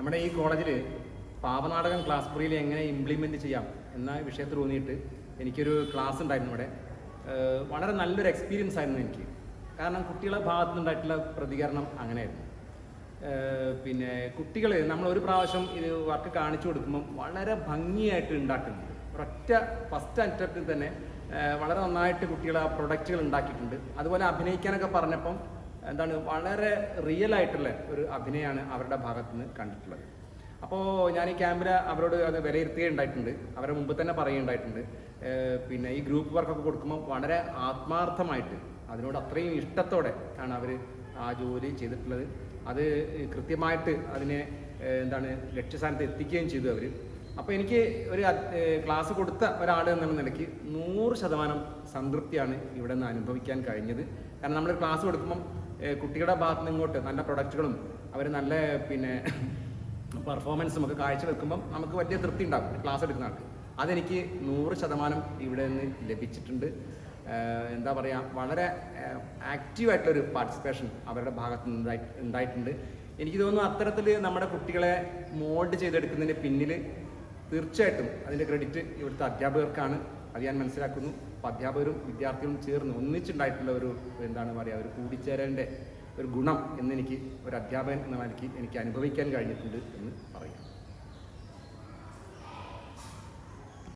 നമ്മുടെ ഈ കോളേജിൽ പാവനാടകം ക്ലാസ് മുറിയിൽ എങ്ങനെ ഇംപ്ലിമെൻറ്റ് ചെയ്യാം എന്ന വിഷയത്തിൽ തോന്നിയിട്ട് എനിക്കൊരു ക്ലാസ് ഉണ്ടായിരുന്നു ഇവിടെ. വളരെ നല്ലൊരു എക്സ്പീരിയൻസ് ആയിരുന്നു എനിക്ക്. കാരണം കുട്ടികളെ ഭാഗത്തു നിന്നുണ്ടായിട്ടുള്ള പ്രതികരണം അങ്ങനെയായിരുന്നു. പിന്നെ കുട്ടികൾ നമ്മൾ ഒരു പ്രാവശ്യം ഇത് വർക്ക് കാണിച്ചു കൊടുക്കുമ്പം വളരെ ഭംഗിയായിട്ട് ഉണ്ടാക്കുന്നുണ്ട്. ഒരൊറ്റ ഫസ്റ്റ് അറ്റംപ്റ്റിൽ തന്നെ വളരെ നന്നായിട്ട് കുട്ടികൾ ആ പ്രൊഡക്റ്റുകൾ ഉണ്ടാക്കിയിട്ടുണ്ട്. അതുപോലെ അഭിനയിക്കാനൊക്കെ പറഞ്ഞപ്പം വളരെ റിയൽ ആയിട്ടുള്ള ഒരു അഭിനയമാണ് അവരുടെ ഭാഗത്തു നിന്ന് കണ്ടിട്ടുള്ളത്. അപ്പോൾ ഞാൻ ഈ ക്യാമ്പിൽ അവരോട് അത് വിലയിരുത്തുകയുണ്ടായിട്ടുണ്ട്. അവരെ മുമ്പ് തന്നെ പറയുകയുണ്ടായിട്ടുണ്ട്. പിന്നെ ഈ ഗ്രൂപ്പ് വർക്കൊക്കെ കൊടുക്കുമ്പോൾ വളരെ ആത്മാർത്ഥമായിട്ട് അതിനോട് അത്രയും ഇഷ്ടത്തോടെ ആണ് അവർ ആ ജോലി ചെയ്തിട്ടുള്ളത്. അത് കൃത്യമായിട്ട് അതിനെ ലക്ഷ്യസ്ഥാനത്ത് എത്തിക്കുകയും ചെയ്തു അവർ. അപ്പോൾ എനിക്ക് ഒരു ക്ലാസ് കൊടുത്ത ഒരാൾ എന്നുള്ള നിലയ്ക്ക് 100% സംതൃപ്തിയാണ് ഇവിടെ നിന്ന് അനുഭവിക്കാൻ കഴിഞ്ഞത്. കാരണം നമ്മൾ ക്ലാസ് കൊടുക്കുമ്പം കുട്ടികളുടെ ഭാഗത്ത് നിന്ന് ഇങ്ങോട്ട് നല്ല പ്രൊഡക്റ്റുകളും അവർ നല്ല പെർഫോമൻസും ഒക്കെ കാഴ്ചവെക്കുമ്പം നമുക്ക് വലിയ തൃപ്തി ഉണ്ടാകും ക്ലാസ് എടുക്കുന്ന ആൾക്ക്. അതെനിക്ക് 100% ഇവിടെ നിന്ന് ലഭിച്ചിട്ടുണ്ട്. വളരെ ആക്റ്റീവായിട്ടുള്ളൊരു പാർട്ടിസിപ്പേഷൻ അവരുടെ ഭാഗത്ത് നിന്ന് ഉണ്ടായിട്ടുണ്ട്. എനിക്ക് തോന്നുന്നു അത്തരത്തിൽ നമ്മുടെ കുട്ടികളെ മോൾഡ് ചെയ്തെടുക്കുന്നതിന് പിന്നിൽ തീർച്ചയായിട്ടും അതിൻ്റെ ക്രെഡിറ്റ് ഇവിടുത്തെ അധ്യാപകർക്കാണ്. അത് ഞാൻ മനസ്സിലാക്കുന്നു. അപ്പോൾ അധ്യാപകരും വിദ്യാർത്ഥികളും ചേർന്ന് ഒന്നിച്ചുണ്ടായിട്ടുള്ള ഒരു ഒരു കൂടിച്ചേരേണ്ട ഒരു ഗുണം എന്നെനിക്ക് ഒരു അധ്യാപകൻ എന്ന നിലയ്ക്ക് എനിക്ക് അനുഭവിക്കാൻ കഴിഞ്ഞിട്ടുണ്ട് എന്ന് പറയാം.